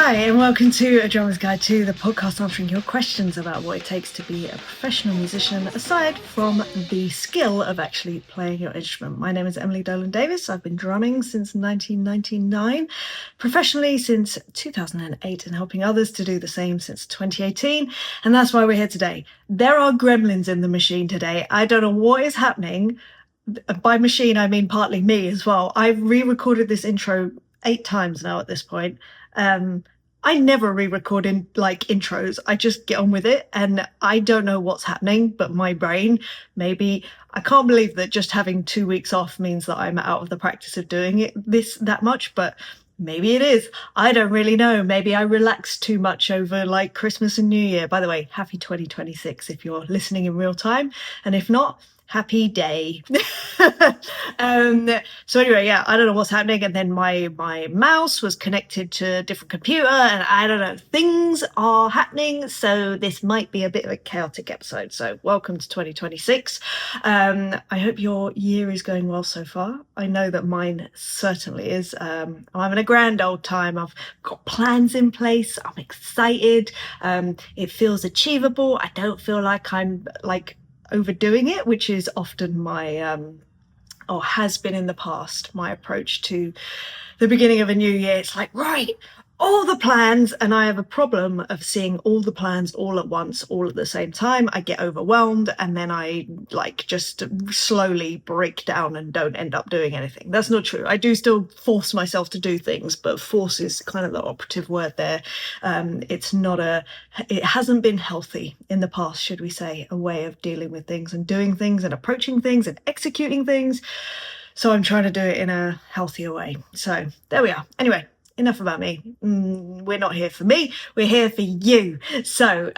Hi, and welcome to A Drummer's Guide to, the podcast answering your questions about what it takes to be a professional musician, aside from the skill of actually playing your instrument. My name is Emily Dolan Davis. I've been drumming since 1999, professionally since 2008, and helping others to do the same since 2018. And that's why we're here today. There are gremlins in the machine today. I don't know what is happening. By machine, I mean partly me as well. I've re-recorded this intro 8 times now at this point. I never re-record intros. I just get on with it, and I don't know what's happening, but my brain, maybe, I can't believe that just having 2 weeks off means that I'm out of the practice of doing it that much, but maybe it is. I don't really know. Maybe I relaxed too much over Christmas and New Year. By the way, happy 2026 if you're listening in real time, and if not, happy day. So anyway, yeah, I don't know what's happening. And then my mouse was connected to a different computer, and I don't know, things are happening. So this might be a bit of a chaotic episode. So welcome to 2026. I hope your year is going well so far. I know that mine certainly is. I'm having a grand old time. I've got plans in place. I'm excited. It feels achievable. I don't feel like I'm overdoing it, which is often my or has been in the past my approach to the beginning of a new year. It's like, right, all the plans, and I have a problem of seeing all the plans all at once, all at the same time. I get overwhelmed, and then I just slowly break down and don't end up doing anything. That's not true. I do still force myself to do things, but force is kind of the operative word there. It hasn't been healthy in the past, should we say, a way of dealing with things and doing things and approaching things and executing things. So I'm trying to do it in a healthier way. So there we are. Anyway, enough about me. We're not here for me. We're here for you. So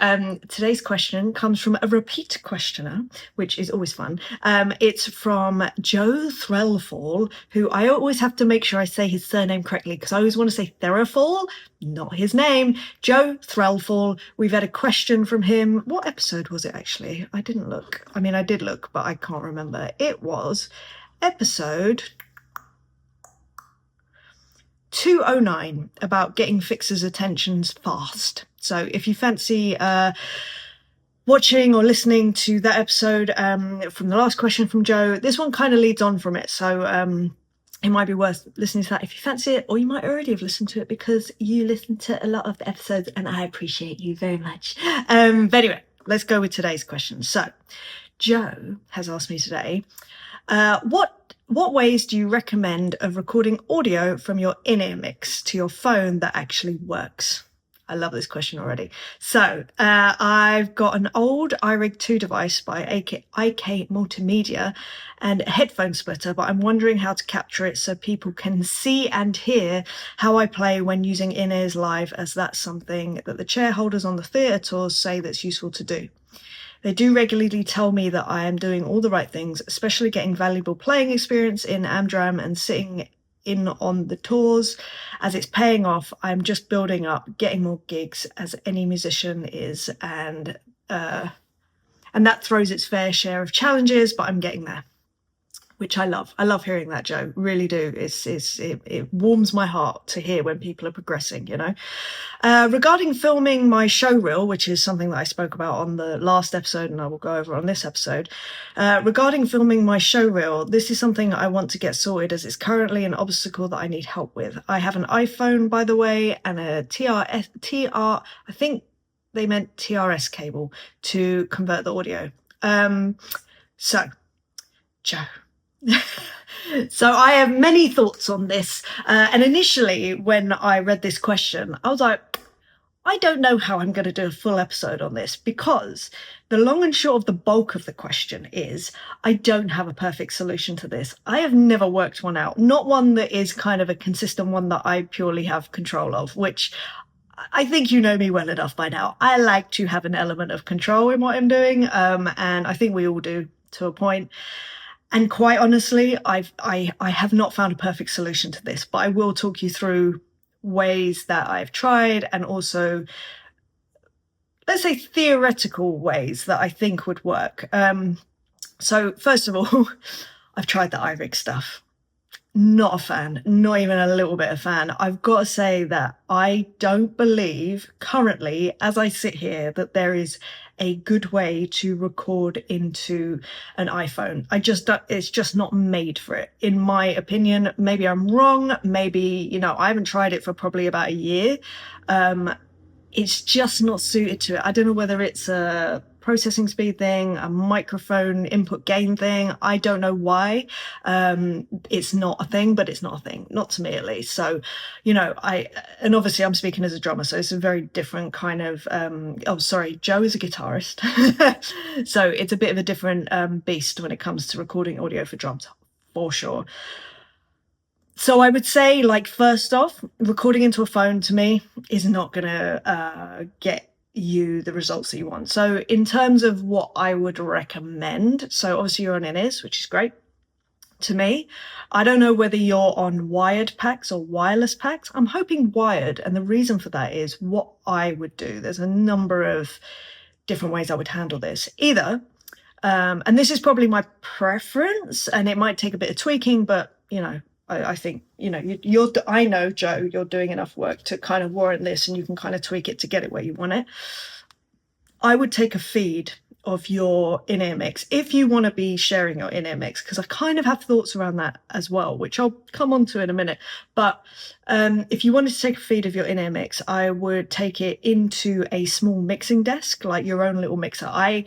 today's question comes from a repeat questioner, which is always fun. It's from Joe Threlfall, who I always have to make sure I say his surname correctly, because I always want to say Threlfall, not his name. Joe Threlfall. We've had a question from him. What episode was it, actually? I didn't look. I mean, I did look, but I can't remember. It was episode 209, about getting fixers' attentions fast. So if you fancy watching or listening to that episode from the last question from Joe, this one kind of leads on from it. So it might be worth listening to that if you fancy it, or you might already have listened to it because you listen to a lot of the episodes, and I appreciate you very much. But anyway, let's go with today's question. So Joe has asked me today, what ways do you recommend of recording audio from your in-ear mix to your phone that actually works? I love this question already. So I've got an old iRig 2 device by IK Multimedia and a headphone splitter, but I'm wondering how to capture it so people can see and hear how I play when using in-ears live, as that's something that the chair holders on the theatre tours say that's useful to do. They do regularly tell me that I am doing all the right things, especially getting valuable playing experience in Amdram and sitting in on the tours. As it's paying off, I'm just building up, getting more gigs, as any musician is, and that throws its fair share of challenges, but I'm getting there, which I love. I love hearing that, Joe. Really do. It warms my heart to hear when people are progressing, you know. Regarding filming my show reel, which is something that I spoke about on the last episode and I will go over on this episode. Regarding filming my show reel, this is something I want to get sorted, as it's currently an obstacle that I need help with. I have an iPhone, by the way, and a I think they meant TRS cable to convert the audio. So, Joe. So I have many thoughts on this, and initially when I read this question, I was like, I don't know how I'm going to do a full episode on this, because the long and short of the bulk of the question is I don't have a perfect solution to this. I have never worked one out, not one that is kind of a consistent one that I purely have control of, which I think you know me well enough by now. I like to have an element of control in what I'm doing, and I think we all do to a point. And quite honestly, I have not found a perfect solution to this, but I will talk you through ways that I've tried, and also, let's say, theoretical ways that I think would work. So first of all, I've tried the iRig stuff. Not a fan, not even a little bit a fan. I've got to say that I don't believe currently, as I sit here, that there is a good way to record into an iPhone. I just don't, it's just not made for it, in my opinion. Maybe I'm wrong. Maybe, I haven't tried it for probably about a year. It's just not suited to it. I don't know whether it's a processing speed thing, a microphone input gain thing. I don't know why. It's not a thing, but it's not a thing, not to me at least. So, and obviously I'm speaking as a drummer, so it's a very different kind of, Joe is a guitarist. So it's a bit of a different beast when it comes to recording audio for drums, for sure. So I would say, first off, recording into a phone to me is not going to get you the results that you want. So in terms of what I would recommend, so obviously you're on in-ears, which is great to me. I don't know whether you're on wired packs or wireless packs. I'm hoping wired. And the reason for that is what I would do. There's a number of different ways I would handle this. Either, and this is probably my preference, and it might take a bit of tweaking, but, I think, I know, Joe, you're doing enough work to kind of warrant this, and you can kind of tweak it to get it where you want it. I would take a feed of your in-ear mix if you want to be sharing your in-ear mix, because I kind of have thoughts around that as well, which I'll come on to in a minute. But if you wanted to take a feed of your in-ear mix, I would take it into a small mixing desk, like your own little mixer. I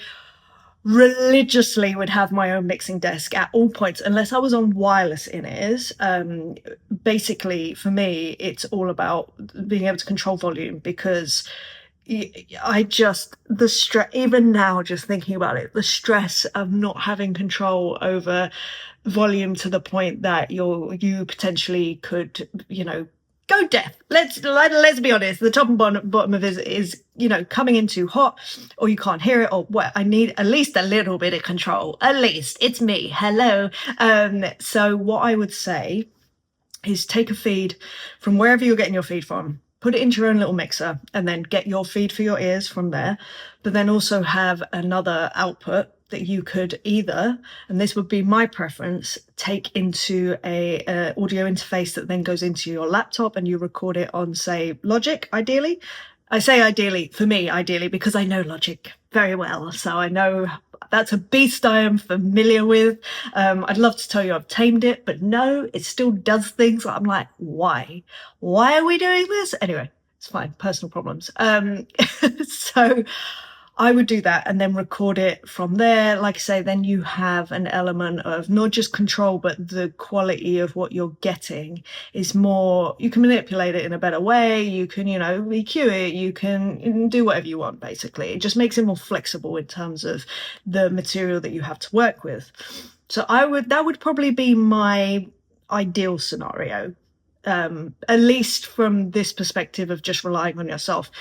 religiously would have my own mixing desk at all points, unless I was on wireless in-ears. Basically, for me, it's all about being able to control volume, because the stress, even now, just thinking about it, the stress of not having control over volume to the point that you potentially could, go deaf. Let's be honest. The top and bottom of it is, coming in too hot, or you can't hear it, or what. I need at least a little bit of control. At least it's me. Hello. So what I would say is take a feed from wherever you're getting your feed from, put it into your own little mixer, and then get your feed for your ears from there. But then also have another output that you could either, and this would be my preference, take into a audio interface that then goes into your laptop, and you record it on, say, Logic, ideally. I say ideally, for me, ideally, because I know Logic very well. So I know that's a beast I am familiar with. I'd love to tell you I've tamed it, but no, it still does things. I'm like, why? Why are we doing this? Anyway, it's fine. Personal problems. So I would do that and then record it from there. Like I say, then you have an element of not just control, but the quality of what you're getting is more, you can manipulate it in a better way. You can, EQ it, you can do whatever you want, basically. It just makes it more flexible in terms of the material that you have to work with. So that would probably be my ideal scenario. At least from this perspective of just relying on yourself.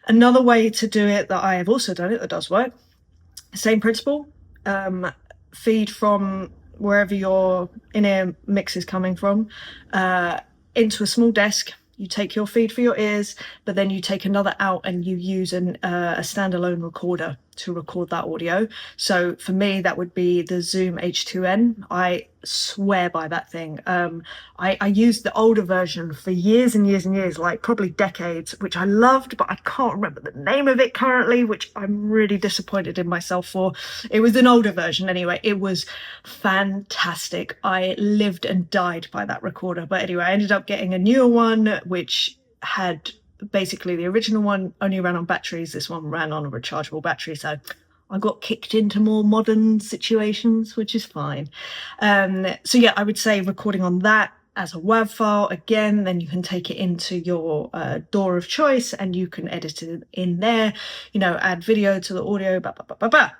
Another way to do it that I have also done it that does work, same principle, feed from wherever your in-ear mix is coming from into a small desk. You take your feed for your ears, but then you take another out and you use a standalone recorder to record that audio. So for me, that would be the Zoom H2N. I swear by that thing. I used the older version for years and years and years, like probably decades, which I loved, but I can't remember the name of it currently, which I'm really disappointed in myself for. It was an older version anyway. It was fantastic. I lived and died by that recorder. But anyway, I ended up getting a newer one, which had basically the original one only ran on batteries. This one ran on a rechargeable battery. So I got kicked into more modern situations, which is fine. So yeah, I would say recording on that as a WAV file, again, then you can take it into your DAW of choice and you can edit it in there, add video to the audio, blah, blah, blah, blah, blah.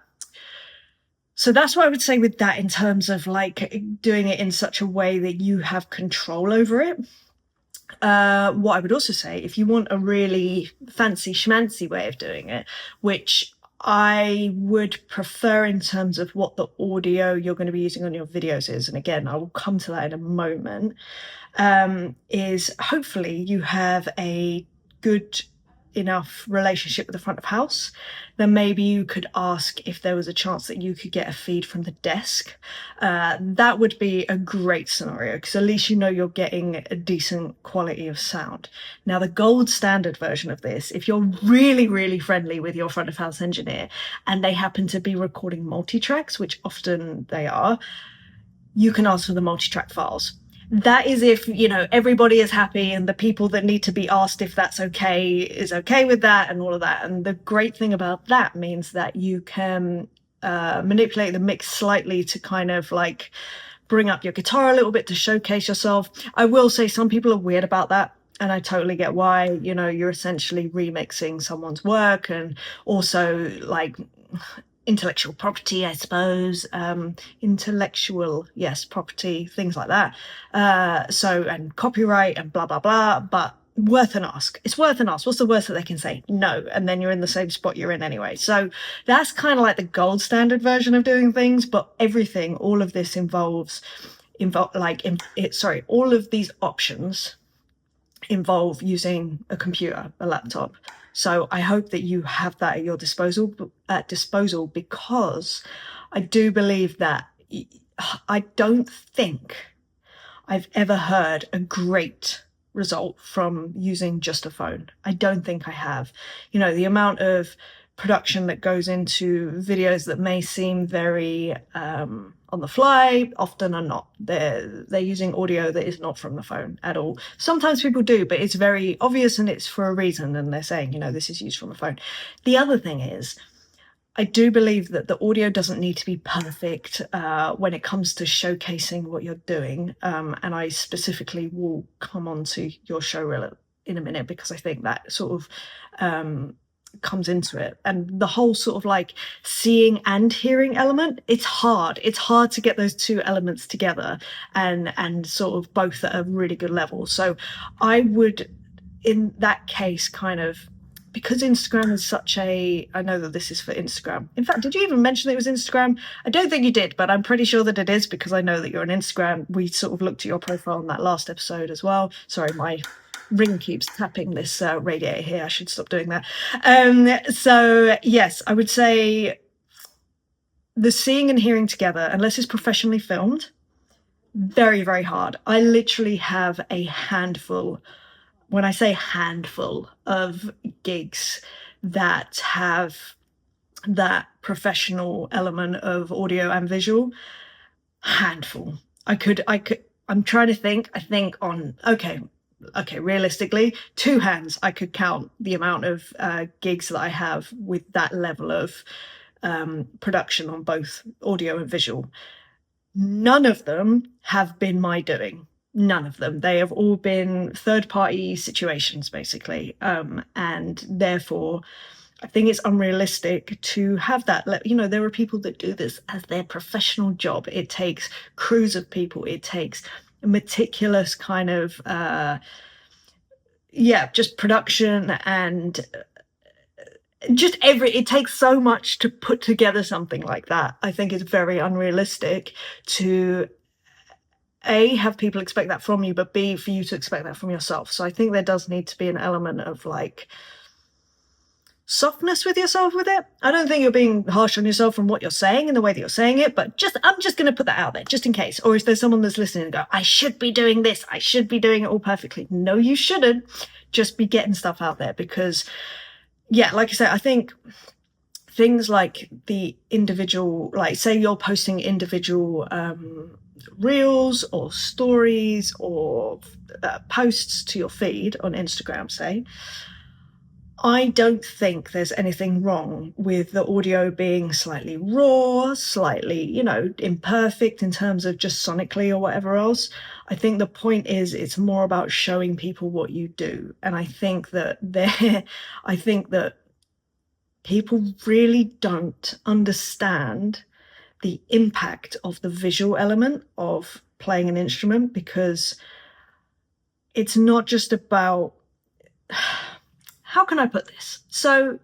So that's what I would say with that in terms of doing it in such a way that you have control over it. What I would also say, if you want a really fancy schmancy way of doing it, which I would prefer in terms of what the audio you're going to be using on your videos is, and again, I will come to that in a moment, is hopefully you have a good enough relationship with the front of house, then maybe you could ask if there was a chance that you could get a feed from the desk. That would be a great scenario, because at least you know you're getting a decent quality of sound. Now, the gold standard version of this, if you're really, really friendly with your front of house engineer and they happen to be recording multi-tracks, which often they are, you can ask for the multi-track files. That is if, everybody is happy and the people that need to be asked if that's okay is okay with that and all of that. And the great thing about that means that you can manipulate the mix slightly to kind of like bring up your guitar a little bit to showcase yourself. I will say some people are weird about that, and I totally get why. You're essentially remixing someone's work, and also like intellectual property, I suppose, property, things like that. And copyright and blah, blah, blah, but worth an ask. It's worth an ask. What's the worst that they can say? No. And then you're in the same spot you're in anyway. So that's kind of like the gold standard version of doing things, but all of this all of these options involve using a computer, a laptop. So I hope that you have that at your disposal, because I do believe that I don't think I've ever heard a great result from using just a phone. I don't think I have. The amount of production that goes into videos that may seem very on the fly often are not. They're using audio that is not from the phone at all. Sometimes people do, but it's very obvious and it's for a reason, and they're saying, this is used from a phone. The other thing is, I do believe that the audio doesn't need to be perfect when it comes to showcasing what you're doing. And I specifically will come on to your show reel in a minute, because I think that sort of comes into it. And the whole sort of like seeing and hearing element, it's hard to get those two elements together and sort of both at a really good level. So I would, in that case, kind of, because Instagram is I know that this is for Instagram. In fact, did you even mention that it was Instagram? I don't think you did, but I'm pretty sure that it is, because I know that you're on Instagram. We sort of looked at your profile in that last episode as well. Sorry, my ring keeps tapping this radiator here. I should stop doing that. So yes, I would say the seeing and hearing together, unless it's professionally filmed, very, very hard. I literally have a handful, when I say handful, of gigs that have that professional element of audio and visual. Handful. I'm trying to think. I think on, okay, realistically, 2 hands, I could count the amount of gigs that I have with that level of production on both audio and visual. None of them have been my doing. None of them. They have all been third-party situations, basically. And therefore, I think it's unrealistic to have that. There are people that do this as their professional job. It takes crews of people. It takes meticulous kind of just production, and it takes so much to put together something like that. I think it's very unrealistic to A, have people expect that from you, but B, for you to expect that from yourself. So I think there does need to be an element of like softness with yourself with it. I don't think you're being harsh on yourself from what you're saying and the way that you're saying it, but I'm just going to put that out there just in case. Or if there's someone that's listening and go, I should be doing this, I should be doing it all perfectly. No, you shouldn't. Just be getting stuff out there, because like I said, I think things like the individual, like say you're posting individual reels or stories or posts to your feed on Instagram, say, I don't think there's anything wrong with the audio being slightly raw, slightly, imperfect in terms of just sonically or whatever else. I think the point is it's more about showing people what you do. And I think that people really don't understand the impact of the visual element of playing an instrument, because it's not just about, how can I put this? So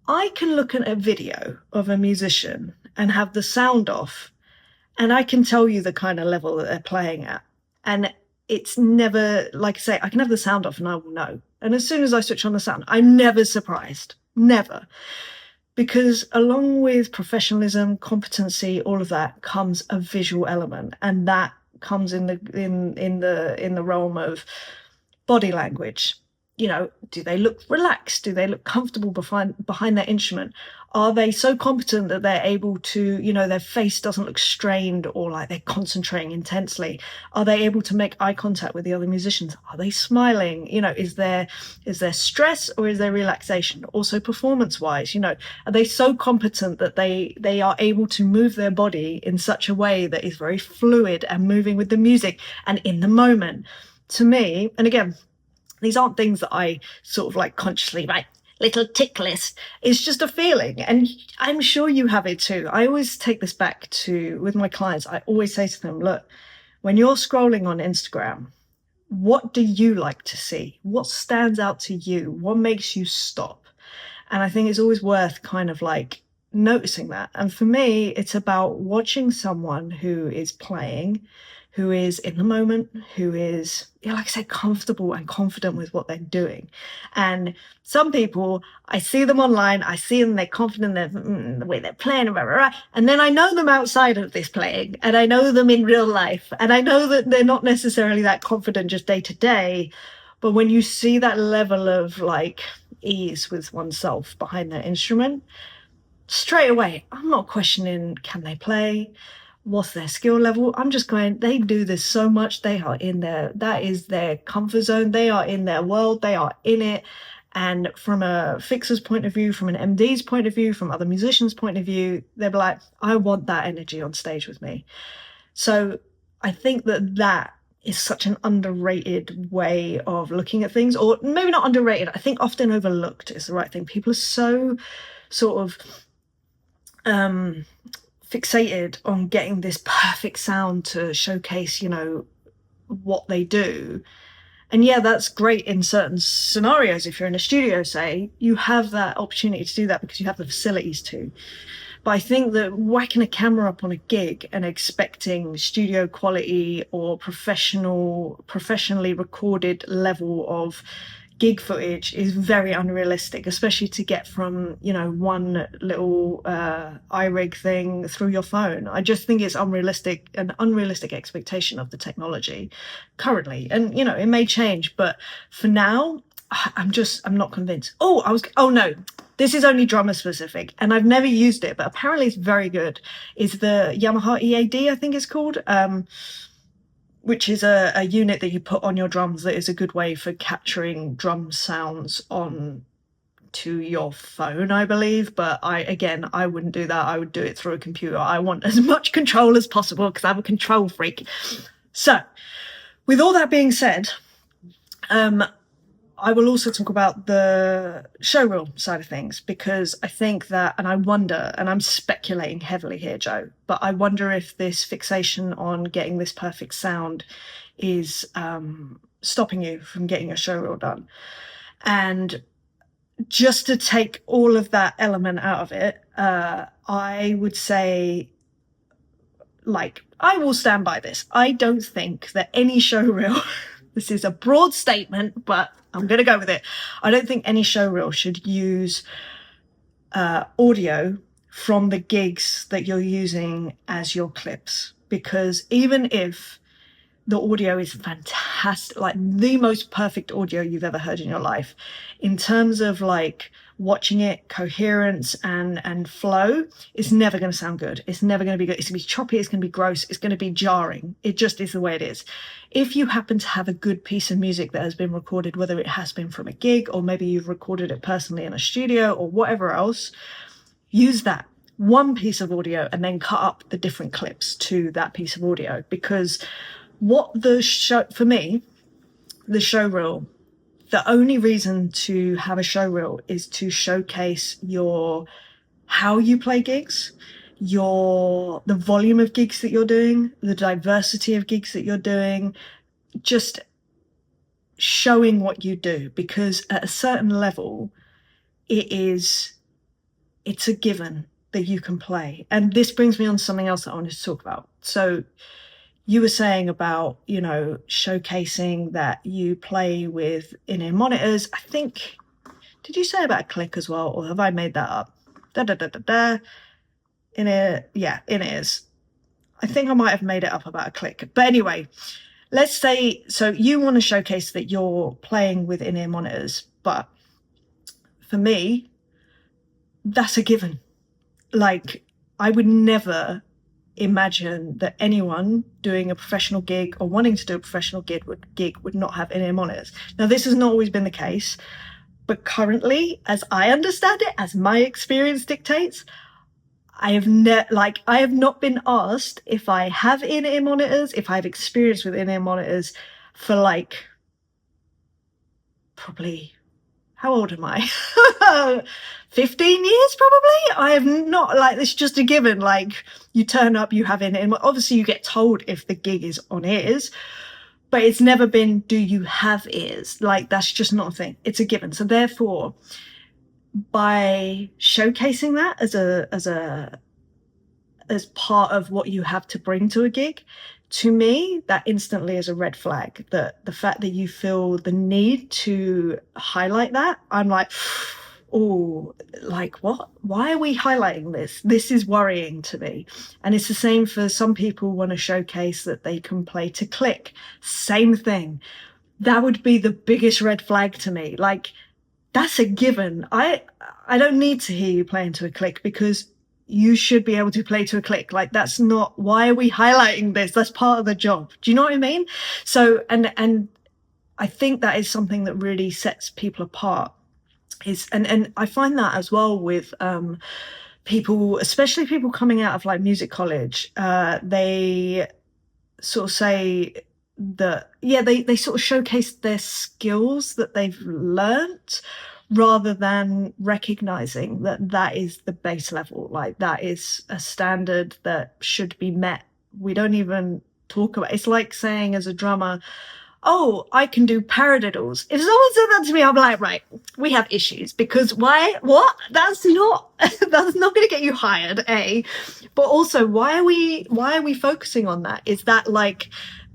I can look at a video of a musician and have the sound off, and I can tell you the kind of level that they're playing at. And it's never, like I say, I can have the sound off and I will know. And as soon as I switch on the sound, I'm never surprised. Never. Because along with professionalism, competency, all of that comes a visual element, and that comes in the realm of body language. You know, do they look relaxed? Do they look comfortable behind their instrument? Are they so competent that they're able to, you know, their face doesn't look strained or like they're concentrating intensely? Are they able to make eye contact with the other musicians? Are they smiling? You know, is there stress or is there relaxation? Also performance wise, you know, are they so competent that they are able to move their body in such a way that is very fluid and moving with the music and in the moment? To me, and again, these aren't things that I sort of like consciously, right, little tick list. It's just a feeling. And I'm sure you have it too. I always take this back to, with my clients, I always say to them, look, when you're scrolling on Instagram, what do you like to see? What stands out to you? What makes you stop? And I think it's always worth kind of like noticing that. And for me, it's about watching someone who is playing, who is in the moment, who is, yeah, like I said, comfortable and confident with what they're doing. And some people, I see them online, I see them, they're confident, the way they're playing, blah, blah, blah, and then I know them outside of this playing, and I know them in real life, and I know that they're not necessarily that confident just day to day. But when you see that level of like ease with oneself behind their instrument, straight away, I'm not questioning, can they play? What's their skill level? I'm just going, they do this so much. They are in there. That is their comfort zone. They are in their world. They are in it. And from a fixer's point of view, from an MD's point of view, from other musicians' point of view, they're like, I want that energy on stage with me. So I think that is such an underrated way of looking at things, or maybe not underrated. I think often overlooked is the right thing. People are so sort of fixated on getting this perfect sound to showcase, you know, what they do. And yeah, that's great in certain scenarios. If you're in a studio, say, you have that opportunity to do that because you have the facilities to. But I think that whacking a camera up on a gig and expecting studio quality or professionally recorded level of gig footage is very unrealistic, especially to get from, you know, one little iRig thing through your phone. I just think it's an unrealistic expectation of the technology currently. And, you know, it may change, but for now, I'm not convinced. Oh no, this is only drummer specific and I've never used it, but apparently it's very good. Is the Yamaha EAD, I think it's called, which is a unit that you put on your drums that is a good way for capturing drum sounds on to your phone, I believe. But I wouldn't do that. I would do it through a computer. I want as much control as possible because I'm a control freak. So with all that being said, I will also talk about the showreel side of things, because I think that, and I wonder, and I'm speculating heavily here, Joe, but I wonder if this fixation on getting this perfect sound is stopping you from getting your showreel done. And just to take all of that element out of it, I would say, like, I will stand by this. I don't think that any showreel, this is a broad statement, but I'm going to go with it. I don't think any showreel should use audio from the gigs that you're using as your clips, because even if the audio is fantastic, like the most perfect audio you've ever heard in your life, in terms of like watching it, coherence and flow, it's never going to sound good. It's never going to be good. It's going to be choppy. It's going to be gross. It's going to be jarring. It just is the way it is. If you happen to have a good piece of music that has been recorded, whether it has been from a gig or maybe you've recorded it personally in a studio or whatever else, use that one piece of audio and then cut up the different clips to that piece of audio. Because for me, the showreel, the only reason to have a showreel is to showcase how you play gigs, the volume of gigs that you're doing, the diversity of gigs that you're doing, just showing what you do. Because at a certain level, it's a given that you can play. And this brings me on to something else that I wanted to talk about. So you were saying about, showcasing that you play with in-ear monitors. I think, did you say about a click as well, or have I made that up? In-ears. I think I might have made it up about a click. But anyway, let's say, so you want to showcase that you're playing with in-ear monitors, but for me, that's a given. Like, I would never imagine that anyone doing a professional gig or wanting to do a professional gig would not have in-ear monitors. Now, this has not always been the case, but currently, as I understand it, as my experience dictates, I have not been asked if I have in-ear monitors, if I have experience with in-ear monitors for like probably, how old am I? 15 years probably. I have not, like, it's just a given. Like, you turn up, you have in-ear. Obviously you get told if the gig is on ears, but it's never been, do you have ears? Like, that's just not a thing. It's a given. So therefore, by showcasing that as part of what you have to bring to a gig, to me, that instantly is a red flag. That the fact that you feel the need to highlight that, I'm like, oh, like what? Why are we highlighting this? This is worrying to me. And it's the same for some people want to showcase that they can play to click. Same thing. That would be the biggest red flag to me. Like, that's a given. I don't need to hear you playing to a click because you should be able to play to a click. Like, that's not, why are we highlighting this? That's part of the job. Do you know what I mean? So, and I think that is something that really sets people apart and I find that as well with, people, especially people coming out of like music college, they sort of say that, yeah, they sort of showcase their skills that they've learnt rather than recognizing that that is the base level. Like, that is a standard that should be met. We don't even talk about it. It's like saying as a drummer, oh, I can do paradiddles. If someone said that to me, I'm like, right, we have issues, because why? What? That's not going to get you hired, A. But also, why are we focusing on that? Is that like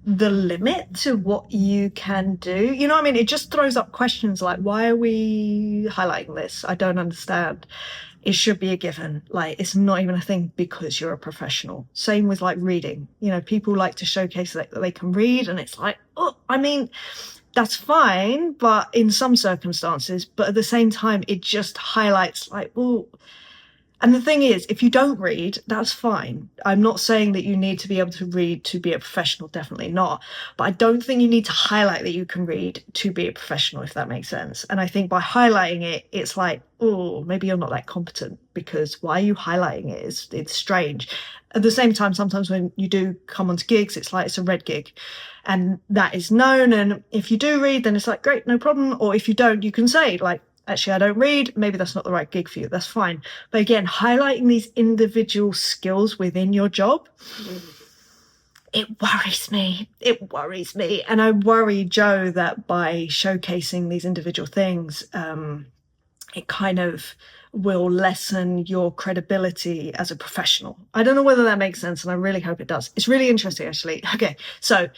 the limit to what you can do? You know what I mean? It just throws up questions like, why are we highlighting this? I don't understand. It should be a given. Like, it's not even a thing because you're a professional. Same with like reading. People like to showcase that they can read, and it's like, oh, I mean, that's fine, but in some circumstances, but at the same time, it just highlights like, well, and the thing is, if you don't read, that's fine. I'm not saying that you need to be able to read to be a professional, definitely not. But I don't think you need to highlight that you can read to be a professional, if that makes sense. And I think by highlighting it, it's like, oh, maybe you're not that competent, because why are you highlighting it? It's strange. At the same time, sometimes when you do come onto gigs, it's like it's a red gig. And that is known. And if you do read, then it's like, great, no problem. Or if you don't, you can say like, actually, I don't read, maybe that's not the right gig for you. That's fine. But again, highlighting these individual skills within your job, it worries me. It worries me. And I worry, Joe, that by showcasing these individual things, it kind of will lessen your credibility as a professional. I don't know whether that makes sense, and I really hope it does. It's really interesting, actually. Okay, so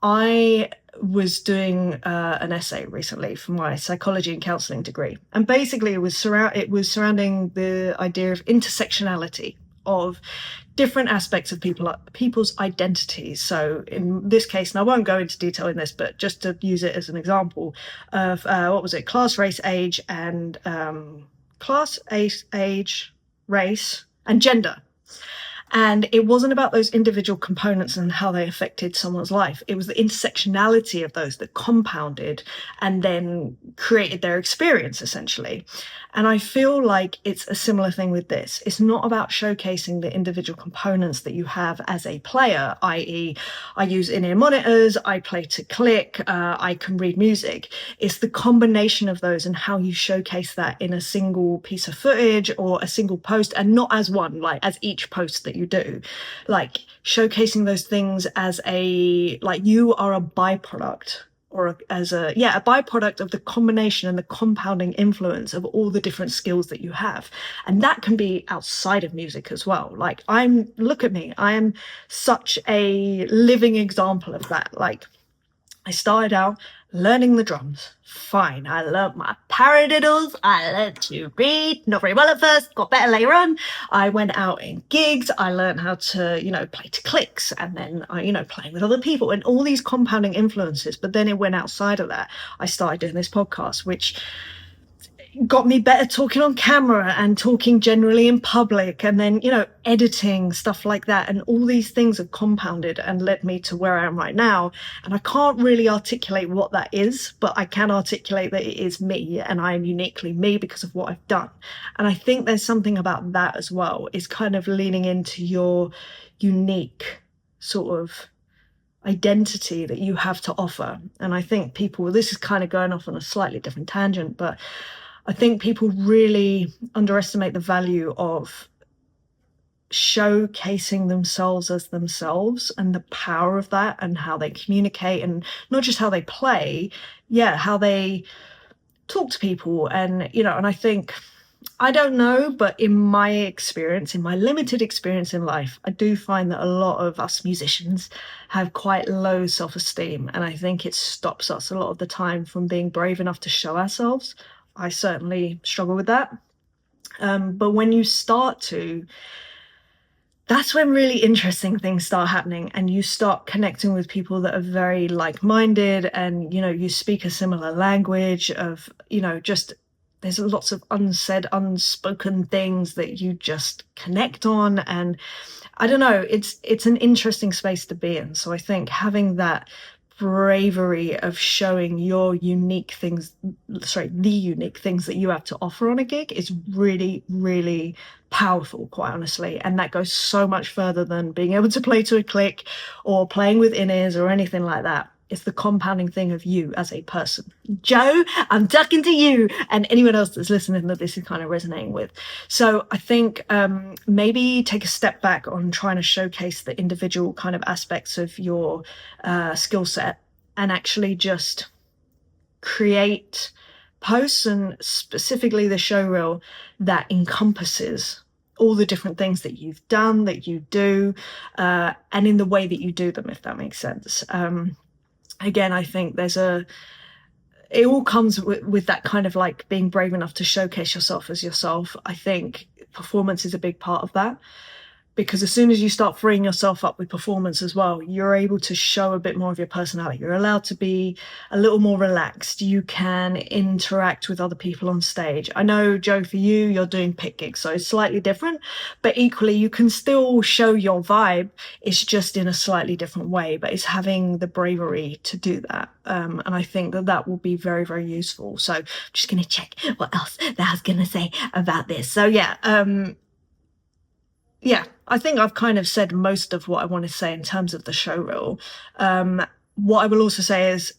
I was doing an essay recently for my psychology and counselling degree, and basically it was surrounding the idea of intersectionality of different aspects of people's identities. So in this case, and I won't go into detail in this, but just to use it as an example of class, race, age, and race, and gender. And it wasn't about those individual components and how they affected someone's life. It was the intersectionality of those that compounded and then created their experience, essentially. And I feel like it's a similar thing with this. It's not about showcasing the individual components that you have as a player, i.e. I use in-ear monitors, I play to click, I can read music. It's the combination of those and how you showcase that in a single piece of footage or a single post, and not as one, like as each post that you do. Like, showcasing those things as like you are a byproduct or as a byproduct of the combination and the compounding influence of all the different skills that you have. And that can be outside of music as well. Like, look at me, I am such a living example of that. Like, I started out learning the drums. Fine. I learned my paradiddles. I learned to read. Not very well at first. Got better later on. I went out in gigs. I learned how to, play to clicks, and then playing with other people and all these compounding influences. But then it went outside of that. I started doing this podcast, which got me better talking on camera and talking generally in public, and then editing, stuff like that, and all these things have compounded and led me to where I am right now. And I can't really articulate what that is, but I can articulate that it is me, and I am uniquely me because of what I've done. And I think there's something about that as well, is kind of leaning into your unique sort of identity that you have to offer. And I think people, this is kind of going off on a slightly different tangent, but I think people really underestimate the value of showcasing themselves as themselves, and the power of that, and how they communicate, and not just how they play, how they talk to people. And, and I think, I don't know, but in my experience, in my limited experience in life, I do find that a lot of us musicians have quite low self-esteem. And I think it stops us a lot of the time from being brave enough to show ourselves. I certainly struggle with that. But when you start to, that's when really interesting things start happening, and you start connecting with people that are very like-minded, and, you speak a similar language of, just, there's lots of unsaid, unspoken things that you just connect on. And I don't know, it's an interesting space to be in. So I think having that bravery of showing the unique things that you have to offer on a gig is really, really powerful, quite honestly. And that goes so much further than being able to play to a click or playing with in-ears or anything like that. It's the compounding thing of you as a person. Joe, I'm talking to you and anyone else that's listening that this is kind of resonating with. So I think maybe take a step back on trying to showcase the individual kind of aspects of your skill set, and actually just create posts, and specifically the show reel, that encompasses all the different things that you've done, that you do, and in the way that you do them, if that makes sense. Again, I think it all comes with that kind of like being brave enough to showcase yourself as yourself. I think performance is a big part of that, because as soon as you start freeing yourself up with performance as well, you're able to show a bit more of your personality. You're allowed to be a little more relaxed. You can interact with other people on stage. I know, Joe, for you, you're doing pit gigs, so it's slightly different, but equally you can still show your vibe. It's just in a slightly different way, but it's having the bravery to do that. And I think that will be very, very useful. So I'm just going to check what else that I was going to say about this. So I think I've kind of said most of what I want to say in terms of the show reel. What I will also say is,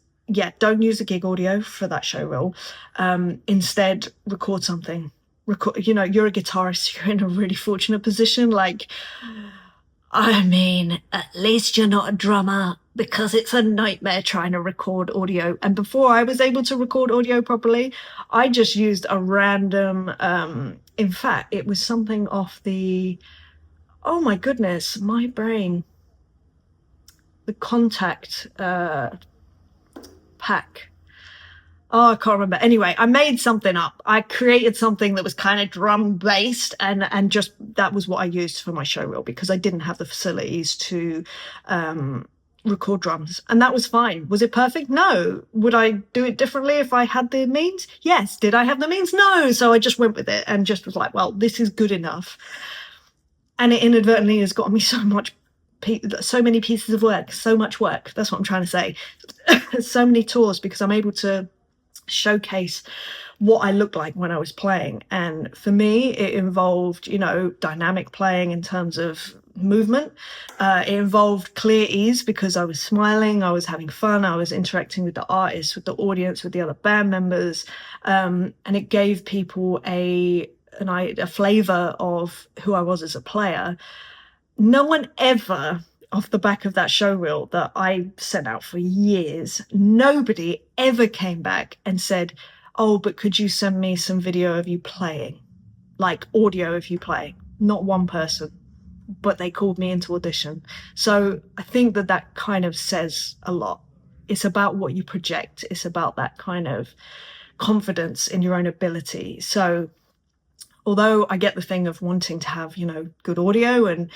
don't use the gig audio for that show reel. Instead, record something. You're a guitarist, you're in a really fortunate position. Like, I mean, at least you're not a drummer, because it's a nightmare trying to record audio. And before I was able to record audio properly, I just used a random, in fact, it was something off the, oh my goodness, my brain. The Contact pack. Oh, I can't remember. Anyway, I made something up. I created something that was kind of drum based, and just that was what I used for my show reel, because I didn't have the facilities to record drums, and that was fine. Was it perfect? No. Would I do it differently if I had the means? Yes. Did I have the means? No. So I just went with it and just was like, well, this is good enough. And it inadvertently has gotten me so many pieces of work, so much work. That's what I'm trying to say. So many tours, because I'm able to showcase what I looked like when I was playing. And for me, it involved, dynamic playing in terms of movement. It involved clear ease, because I was smiling, I was having fun, I was interacting with the artists, with the audience, with the other band members. And it gave people a flavor of who I was as a player. No one ever, off the back of that show reel that I sent out for years, nobody ever came back and said, oh, but could you send me some video of you playing? Like audio of you playing. Not one person, but they called me into audition. So I think that kind of says a lot. It's about what you project. It's about that kind of confidence in your own ability. So although I get the thing of wanting to have, good audio and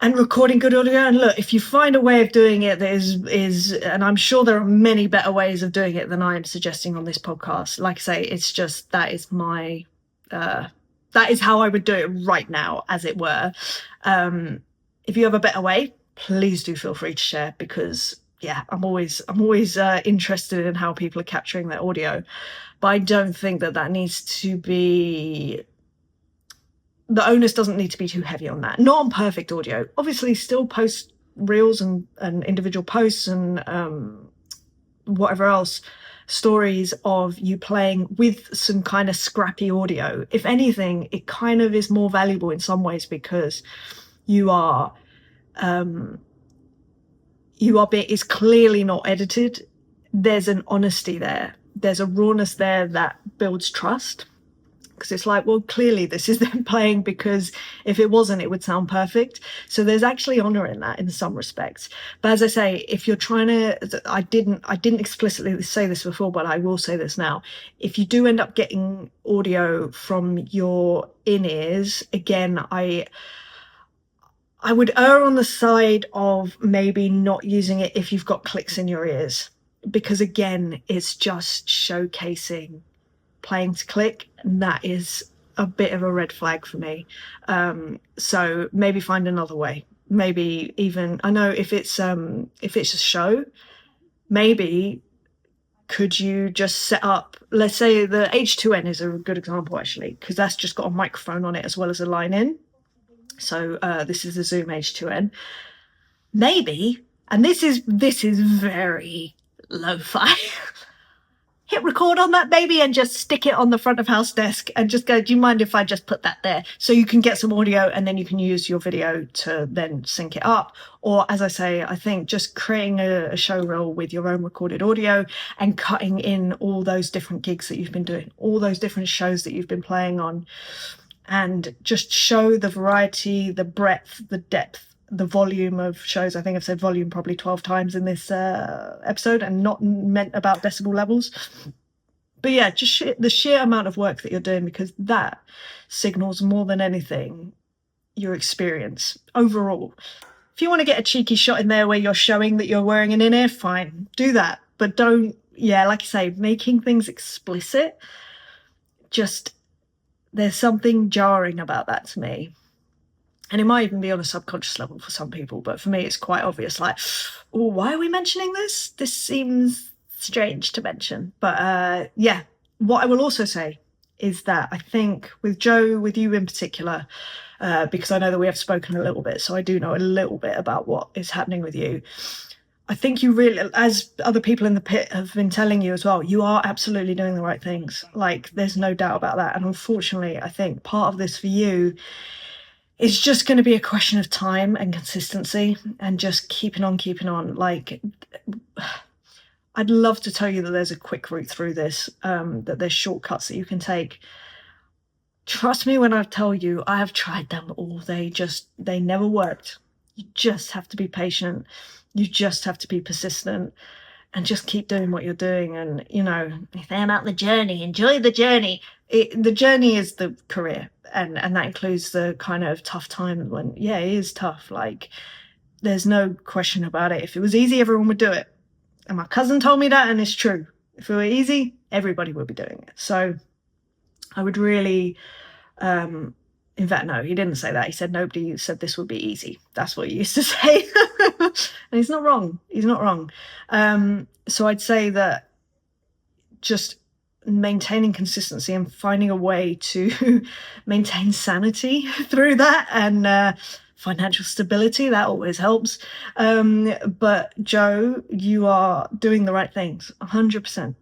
recording good audio, and look, if you find a way of doing it that is, and I'm sure there are many better ways of doing it than I am suggesting on this podcast. Like I say, it's just, that is how I would do it right now, as it were. If you have a better way, please do feel free to share, because I'm always interested in how people are capturing their audio. But I don't think that needs to be, the onus doesn't need to be too heavy on that. Not on perfect audio. Obviously, still post reels and individual posts and whatever else, stories of you playing with some kind of scrappy audio. If anything, it kind of is more valuable in some ways, because it's clearly not edited. There's an honesty there. There's a rawness there that builds trust. Because it's like, well, clearly this is them playing, because if it wasn't, it would sound perfect. So there's actually honor in that in some respects. But as I say, if you're trying to, I didn't explicitly say this before, but I will say this now. If you do end up getting audio from your in-ears, again, I would err on the side of maybe not using it if you've got clicks in your ears. Because again, it's just showcasing playing to click, and that is a bit of a red flag for me. So maybe find another way. Maybe even, I know if it's a show, maybe could you just set up, let's say the H2N is a good example actually, because that's just got a microphone on it as well as a line in. So this is the Zoom H2N. Maybe, and this is very lo-fi, hit record on that baby and just stick it on the front of house desk and just go, do you mind if I just put that there? So you can get some audio and then you can use your video to then sync it up. Or as I say, I think just creating a show reel with your own recorded audio and cutting in all those different gigs that you've been doing, all those different shows that you've been playing on, and just show the variety, the breadth, the depth, the volume of shows. I think I've said volume probably 12 times in this episode, and not meant about decibel levels. But yeah, just the sheer amount of work that you're doing, because that signals more than anything your experience overall. If you want to get a cheeky shot in there where you're showing that you're wearing an in-ear, fine, do that. But don't, like I say, making things explicit, just, there's something jarring about that to me. And it might even be on a subconscious level for some people, but for me, it's quite obvious. Like, oh, why are we mentioning this? This seems strange to mention. But what I will also say is that I think with Joe, with you in particular, because I know that we have spoken a little bit, so I do know a little bit about what is happening with you. I think you really, as other people in the pit have been telling you as well, you are absolutely doing the right things. Like, there's no doubt about that. And unfortunately, I think part of this for you, it's just going to be a question of time and consistency and just keeping on. Like, I'd love to tell you that there's a quick route through this, that there's shortcuts that you can take. Trust me when I tell you, I have tried them all. They never worked. You just have to be patient. You just have to be persistent and just keep doing what you're doing. And, if they're about the journey, enjoy the journey. The journey is the career. And that includes the kind of tough time when, it is tough. Like, there's no question about it. If it was easy, everyone would do it. And my cousin told me that, and it's true. If it were easy, everybody would be doing it. So I would really, in fact, no, he didn't say that. He said nobody said this would be easy. That's what he used to say. And he's not wrong. So I'd say that just maintaining consistency and finding a way to maintain sanity through that, and financial stability, that always helps. But Joe, you are doing the right things, 100%.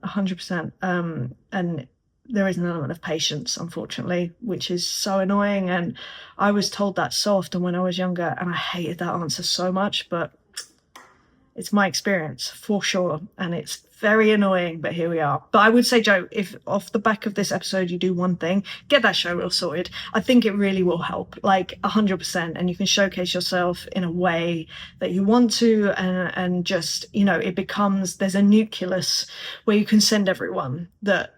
And there is an element of patience, unfortunately, which is so annoying. And I was told that so often when I was younger, and I hated that answer so much, but it's my experience for sure. And it's very annoying, but here we are. But I would say, Joe, if off the back of this episode you do one thing, get that show reel sorted. I think it really will help, like 100%. And you can showcase yourself in a way that you want to, and just, you know, it becomes, there's a nucleus where you can send everyone that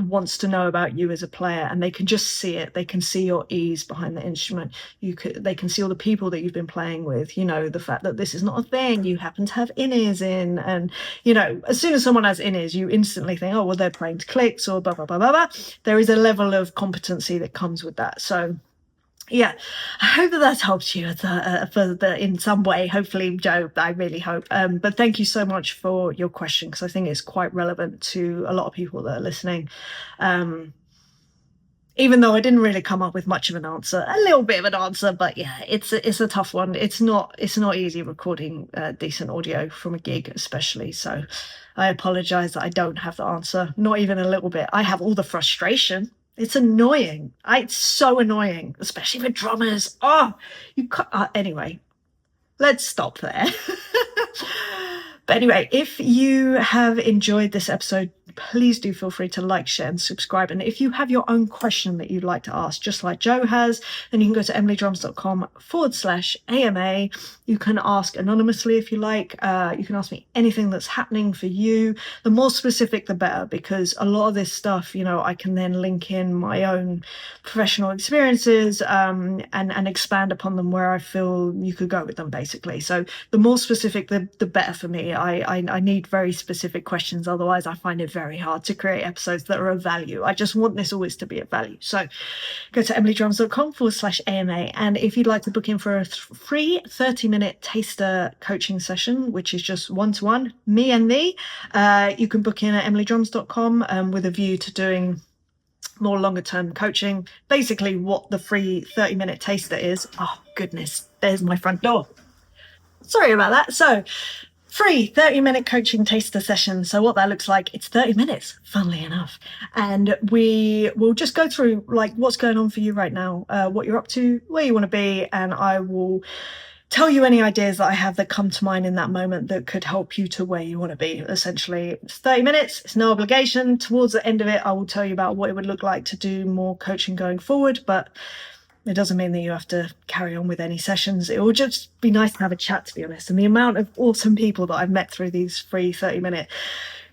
wants to know about you as a player, and they can just see it. They can see your ease behind the instrument. They can see all the people that you've been playing with, you know, the fact that this is not a thing you happen to have in-ears in. And, you know, as soon as someone has in-ears, you instantly think, oh, well, they're playing to clicks or blah blah blah blah blah. There is a level of competency that comes with that. So yeah, I hope that helps you in some way. Hopefully, Joe, I really hope. But thank you so much for your question, because I think it's quite relevant to a lot of people that are listening. Even though I didn't really come up with much of an answer, a little bit of an answer, but yeah, it's a tough one. It's not easy recording decent audio from a gig, especially. So I apologize that I don't have the answer, not even a little bit. I have all the frustration. It's annoying. It's so annoying, especially for drummers. Oh, you can't. Anyway, let's stop there. But anyway, if you have enjoyed this episode, please do feel free to like, share, and subscribe. And if you have your own question that you'd like to ask, just like Joe has, then you can go to emilydrums.com/AMA. You can ask anonymously if you like. You can ask me anything that's happening for you. The more specific, the better, because a lot of this stuff, you know, I can then link in my own professional experiences and expand upon them where I feel you could go with them, basically. So the more specific, the better for me. I need very specific questions. Otherwise, I find it very hard to create episodes that are of value. I just want this always to be of value. So go to emilydrums.com/AMA. And if you'd like to book in for a free 30-minute taster coaching session, which is just one-to-one, me and thee, you can book in at emilydrums.com with a view to doing more longer term coaching. Basically what the free 30-minute taster is. Oh goodness, there's my front door. Sorry about that. So free 30-minute coaching taster session. So what that looks like, it's 30 minutes, funnily enough. And we will just go through like what's going on for you right now, what you're up to, where you want to be. And I will tell you any ideas that I have that come to mind in that moment that could help you to where you want to be. Essentially, it's 30 minutes. It's no obligation. Towards the end of it, I will tell you about what it would look like to do more coaching going forward. But it doesn't mean that you have to carry on with any sessions. It will just be nice to have a chat, to be honest. And the amount of awesome people that I've met through these free 30-minute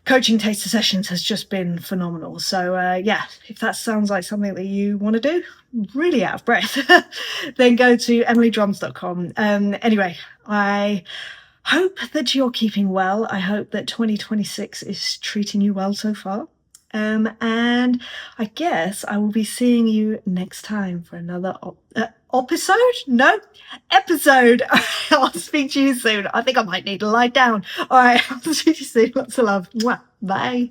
coaching taster sessions has just been phenomenal. So yeah, if that sounds like something that you want to do, really out of breath, then go to emilydrums.com. Anyway, I hope that you're keeping well. I hope that 2026 is treating you well so far. And I guess I will be seeing you next time for another episode. I'll speak to you soon. I think I might need to lie down. All right, I'll speak to you soon. Lots of love. Mwah. Bye.